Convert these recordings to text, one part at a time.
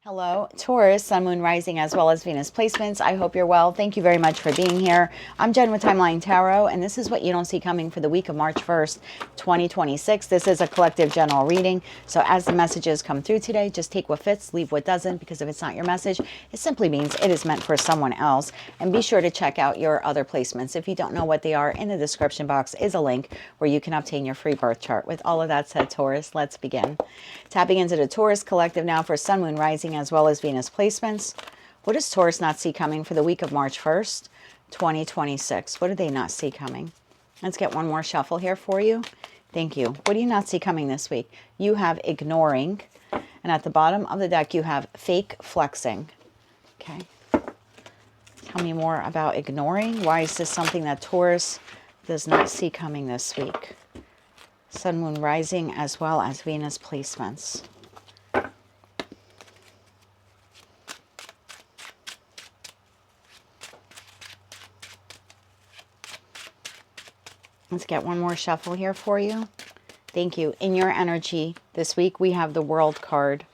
Hello, Taurus, Sun, Moon, Rising, as well as Venus placements. I hope you're well. Thank you very much for being here. I'm Jen with Timeline Tarot, and this is what you don't see coming for the week of March 1st, 2026. This is a collective general reading, so as the messages come through today, just take what fits, leave what doesn't, because if it's not your message, it simply means it is meant for someone else. And be sure to check out your other placements. If you don't know what they are, in the description box is a link where you can obtain your free birth chart. With all of that said, Taurus, let's begin. Tapping into the Taurus collective now for Sun, Moon, Rising, as well as Venus placements. What does Taurus not see coming for the week of March 1st, 2026? What do they not see coming? Let's get one more shuffle here for you. Thank you. What do you not see coming this week? You have ignoring. And at the bottom of the deck, you have fake flexing. Okay. Tell me more about ignoring. Why is this something that Taurus does not see coming this week? Sun, Moon, Rising, as well as Venus placements. Let's get one more shuffle here for you. Thank you. In your energy this week, we have the World card.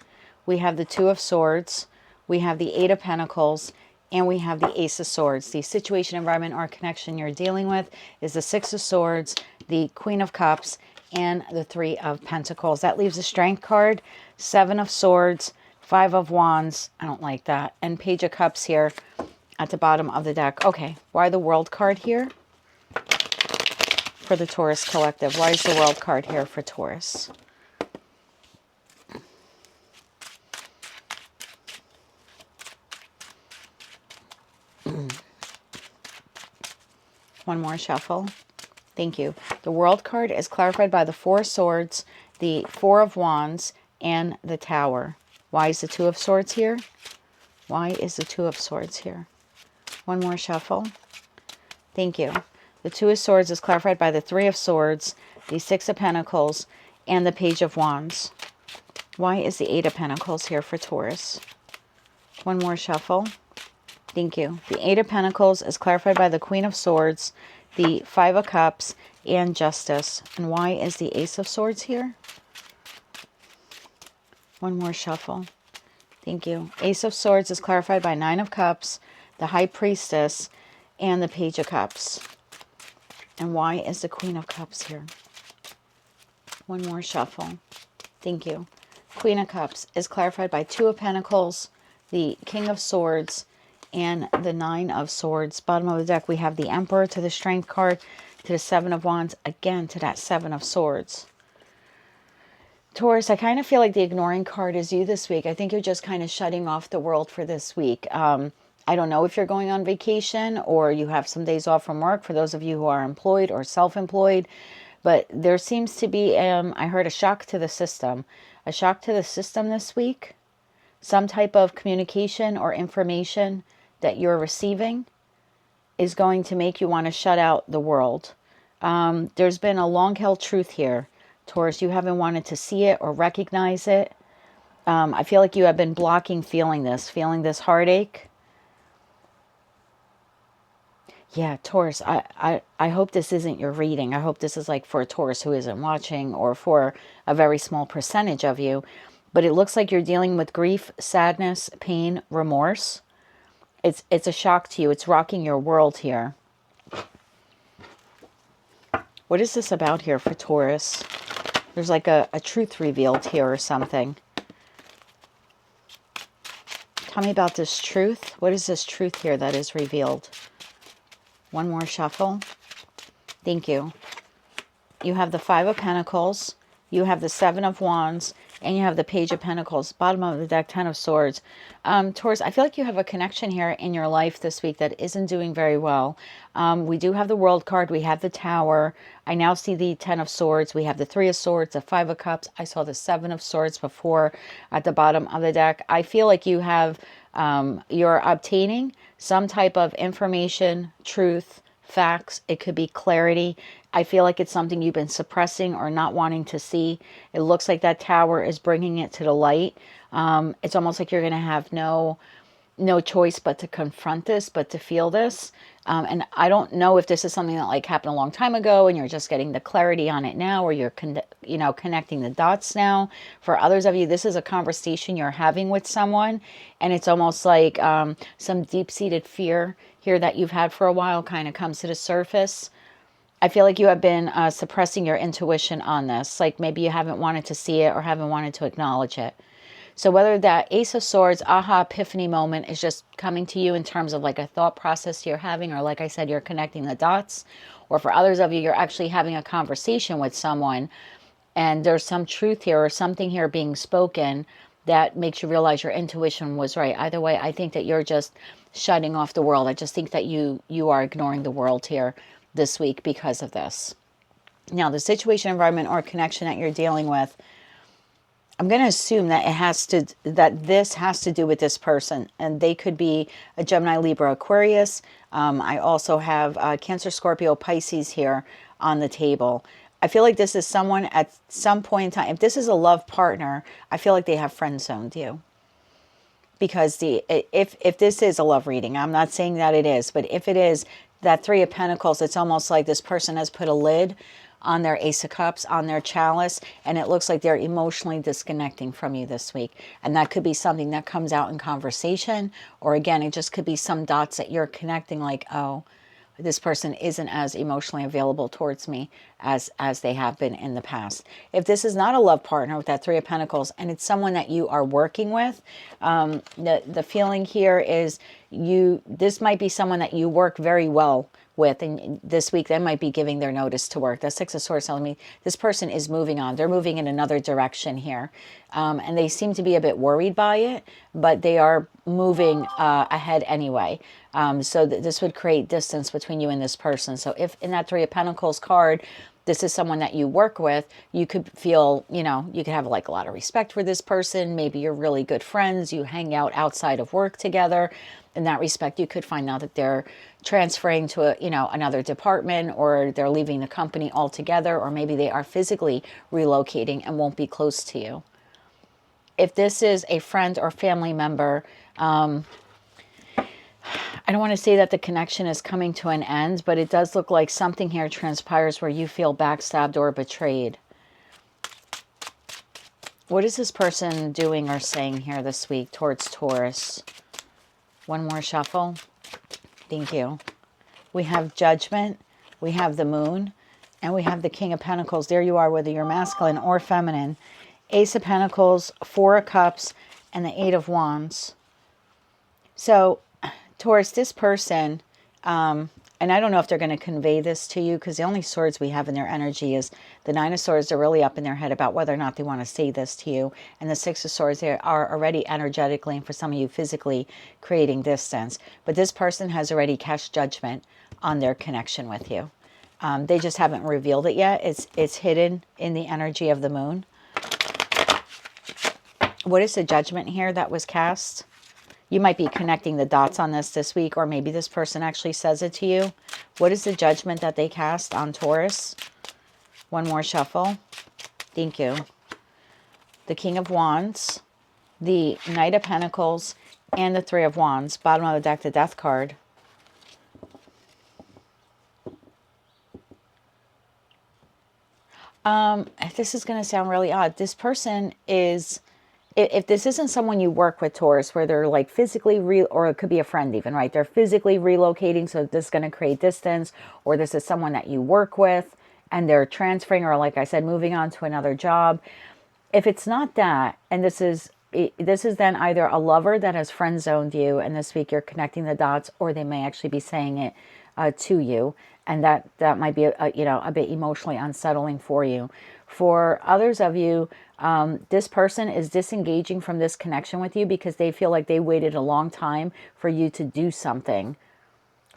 We have the Two of Swords. We have the Eight of Pentacles. And we have the Ace of Swords. The situation, environment, or connection you're dealing with is the Six of Swords, the Queen of Cups, and the Three of Pentacles. That leaves the Strength card, Seven of Swords, Five of Wands. I don't like that. And Page of Cups here at the bottom of the deck. Okay, why the World card here? For the Taurus collective. Why is the World card here for Taurus? One more shuffle. Thank you. The World card is clarified by the Four of Swords, the Four of Wands, and the Tower. Why is the Two of Swords here? Why is the Two of Swords here? One more shuffle. Thank you. The Two of Swords is clarified by the Three of Swords, the Six of Pentacles, and the Page of Wands. Why is the Eight of Pentacles here for Taurus? One more shuffle. Thank you. The Eight of Pentacles is clarified by the Queen of Swords, the Five of Cups, and Justice. And why is the Ace of Swords here? One more shuffle. Thank you. Ace of Swords is clarified by Nine of Cups, the High Priestess, and the Page of Cups. And why is the Queen of Cups here? One more shuffle. Thank you. Queen of Cups is clarified by Two of Pentacles, the King of Swords, and the Nine of Swords. Bottom of the deck, we have the Emperor to the Strength card, to the Seven of Wands, again to that Seven of Swords. Taurus, I kind of feel like the ignoring card is you this week. I think you're just kind of shutting off the world for this week. I don't know if you're going on vacation or you have some days off from work for those of you who are employed or self-employed. But there seems to be, I heard a shock to the system. A shock to the system this week. Some type of communication or information that you're receiving is going to make you want to shut out the world. There's been a long-held truth here, Taurus. You haven't wanted to see it or recognize it. I feel like you have been blocking feeling this heartache. Yeah, Taurus, I hope this isn't your reading. I hope this is like for a Taurus who isn't watching or for a very small percentage of you. But it looks like you're dealing with grief, sadness, pain, remorse. It's a shock to you. It's rocking your world here. What is this about here for Taurus? There's like a truth revealed here or something. Tell me about this truth. What is this truth here that is revealed? One more shuffle. Thank you. You have the Five of Pentacles. You have the Seven of Wands. And you have the Page of Pentacles. Bottom of the deck, Ten of Swords. Taurus, I feel like you have a connection here in your life this week that isn't doing very well. We do have the World card. We have the Tower. I now see the Ten of Swords. We have the Three of Swords, the Five of Cups. I saw the Seven of Swords before at the bottom of the deck. I feel like you have, you're obtaining some type of information, truth, facts. It could be clarity. I feel like it's something you've been suppressing or not wanting to see. It looks like that Tower is bringing it to the light. It's almost like you're going to have no no choice but to confront this, but to feel this. And I don't know if this is something that like happened a long time ago and you're just getting the clarity on it now, or you're, connecting the dots now. For others of you, this is a conversation you're having with someone, and it's almost like some deep-seated fear here that you've had for a while kind of comes to the surface. I feel like you have been suppressing your intuition on this. Like maybe you haven't wanted to see it or haven't wanted to acknowledge it. So whether that Ace of Swords aha epiphany moment is just coming to you in terms of like a thought process you're having, or like I said, you're connecting the dots, or for others of you, you're actually having a conversation with someone and there's some truth here or something here being spoken that makes you realize your intuition was right. Either way, I think that you're just shutting off the world. I just think that you are ignoring the world here this week because of this. Now, the situation, environment, or connection that you're dealing with, I'm going to assume that this has to do with this person, and they could be a Gemini, Libra, Aquarius. I also have Cancer, Scorpio, Pisces here on the table. I feel like this is someone at some point in time. If this is a love partner, I feel like they have friend zoned you. Because if this is a love reading, I'm not saying that it is, but if it is, that Three of Pentacles, it's almost like this person has put a lid on their Ace of Cups, on their chalice, and it looks like they're emotionally disconnecting from you this week. And that could be something that comes out in conversation, or again, it just could be some dots that you're connecting like, oh, this person isn't as emotionally available towards me as they have been in the past. If this is not a love partner with that Three of Pentacles and it's someone that you are working with, the feeling here is this might be someone that you work very well with, and this week they might be giving their notice to work. The Six of Swords telling me this person is moving on. They're moving in another direction here, and they seem to be a bit worried by it, but they are moving ahead anyway. So this would create distance between you and this person. So if in that Three of Pentacles card, this is someone that you work with, you could feel, you could have like a lot of respect for this person. Maybe you're really good friends. You hang out outside of work together. In that respect, you could find out that they're transferring to another department, or they're leaving the company altogether, or maybe they are physically relocating and won't be close to you. If this is a friend or family member, I don't want to say that the connection is coming to an end, but it does look like something here transpires where you feel backstabbed or betrayed. What is this person doing or saying here this week towards Taurus? One more shuffle. Thank you. We have Judgment, we have the Moon, and we have the King of Pentacles. There you are, whether you're masculine or feminine. Ace of Pentacles, Four of Cups, and the Eight of Wands. So, Taurus, this person, and I don't know if they're going to convey this to you, because the only swords we have in their energy is the Nine of Swords. They're really up in their head about whether or not they want to say this to you. And the Six of Swords, they are already energetically, and for some of you physically, creating distance. But this person has already cast judgment on their connection with you. They just haven't revealed it yet. It's hidden in the energy of the Moon. What is the judgment here that was cast? You might be connecting the dots on this week, or maybe this person actually says it to you. What is the judgment that they cast on Taurus? One more shuffle. Thank you. The King of Wands, the Knight of Pentacles, and the Three of Wands. Bottom of the deck, the Death card. This is going to sound really odd. This person is... If this isn't someone you work with, Taurus, where they're like physically or it could be a friend even, right? They're physically relocating, so this is going to create distance, or this is someone that you work with and they're transferring, or like I said, moving on to another job. If it's not that, and this is then either a lover that has friend zoned you, and this week you're connecting the dots, or they may actually be saying it to you, and that might be a bit emotionally unsettling for you. For others of you, this person is disengaging from this connection with you because they feel like they waited a long time for you to do something,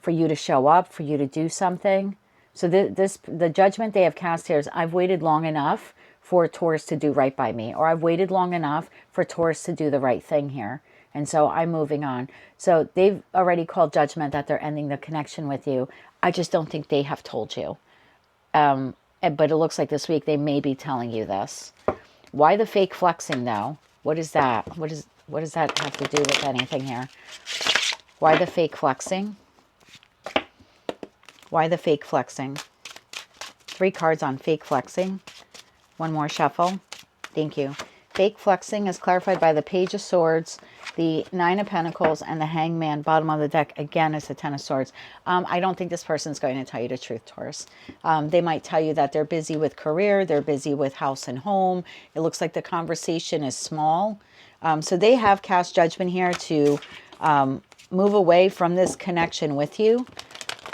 for you to show up, for you to do something. So the judgment they have cast here is, I've waited long enough for Taurus to do right by me, or I've waited long enough for Taurus to do the right thing here, and so I'm moving on. So they've already called judgment that they're ending the connection with you. I just don't think they have told you. But it looks like this week they may be telling you this. Why the fake flexing though? What is that? What does that have to do with anything here? Why the fake flexing? Why the fake flexing? 3 cards on fake flexing. One more shuffle. Thank you. Fake flexing is clarified by the Page of Swords, the 9 of Pentacles, and the Hangman. Bottom of the deck, again, is the 10 of Swords. I don't think this person's going to tell you the truth, Taurus. They might tell you that they're busy with career, they're busy with house and home. It looks like the conversation is small. So they have cast judgment here to move away from this connection with you.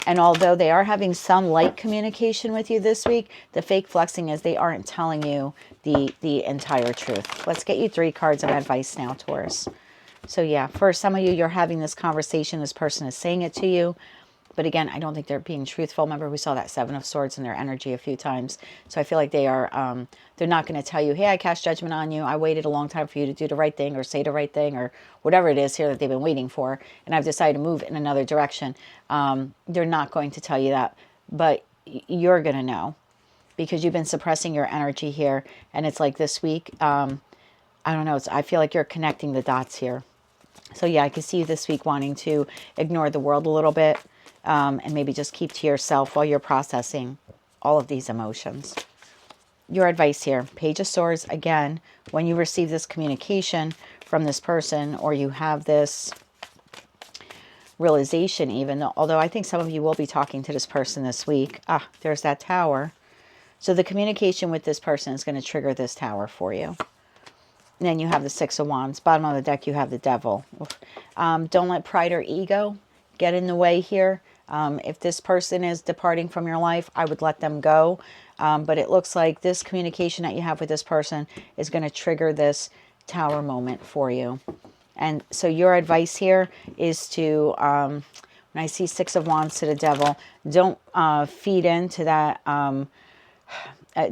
And although they are having some light communication with you this week, the fake flexing is they aren't telling you the entire truth. Let's get you 3 cards of advice now, Taurus. So yeah, for some of you, you're having this conversation. This person is saying it to you. But again, I don't think they're being truthful. Remember, we saw that 7 of Swords in their energy a few times. So I feel like they are, they're not going to tell you, hey, I cast judgment on you. I waited a long time for you to do the right thing or say the right thing or whatever it is here that they've been waiting for. And I've decided to move in another direction. They're not going to tell you that. But you're going to know because you've been suppressing your energy here. And it's like this week, I don't know. I feel like you're connecting the dots here. So yeah, I can see you this week wanting to ignore the world a little bit. And maybe just keep to yourself while you're processing all of these emotions. Your advice here, Page of Swords, again, when you receive this communication from this person or you have this realization even, although I think some of you will be talking to this person this week. Ah, there's that Tower. So the communication with this person is going to trigger this Tower for you. And then you have the 6 of Wands. Bottom of the deck, you have the Devil. Don't let pride or ego get in the way here. If this person is departing from your life, I would let them go. But it looks like this communication that you have with this person is going to trigger this Tower moment for you. And so your advice here is to, when I see 6 of Wands to the Devil, don't feed into that,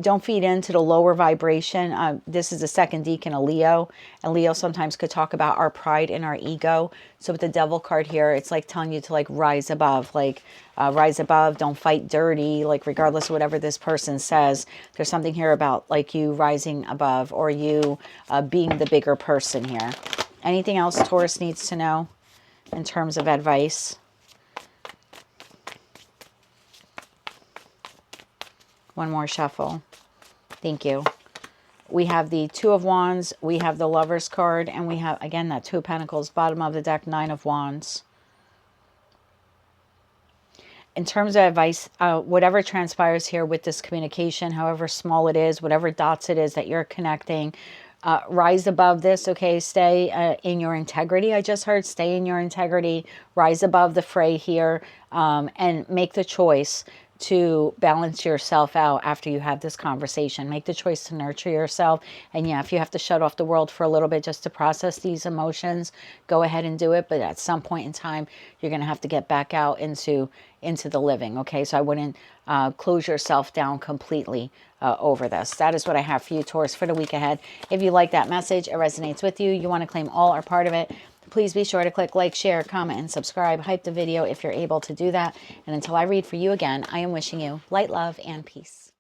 don't feed into the lower vibration. This is the second deacon, a Leo. And Leo sometimes could talk about our pride and our ego. So with the Devil card here, it's like telling you to like rise above. Like rise above, don't fight dirty. Like regardless of whatever this person says, there's something here about like you rising above or you being the bigger person here. Anything else Taurus needs to know in terms of advice? One more shuffle. Thank you. We have the 2 of Wands. We have the Lovers card. And we have, again, that 2 of Pentacles. Bottom of the deck, 9 of Wands. In terms of advice, whatever transpires here with this communication, however small it is, whatever dots it is that you're connecting, rise above this, okay? Stay in your integrity. I just heard stay in your integrity. Rise above the fray here and make the choice to balance yourself out after you have this conversation. Make the choice to nurture yourself. And yeah, if you have to shut off the world for a little bit just to process these emotions, go ahead and do it. But at some point in time, you're going to have to get back out into the living. Okay, so I wouldn't close yourself down completely over this. That is what I have for you, Taurus, for the week ahead. If you like that message, it resonates with you, you want to claim all or part of it, please be sure to click like, share, comment, and subscribe. Hype the video if you're able to do that. And until I read for you again, I am wishing you light, love, and peace.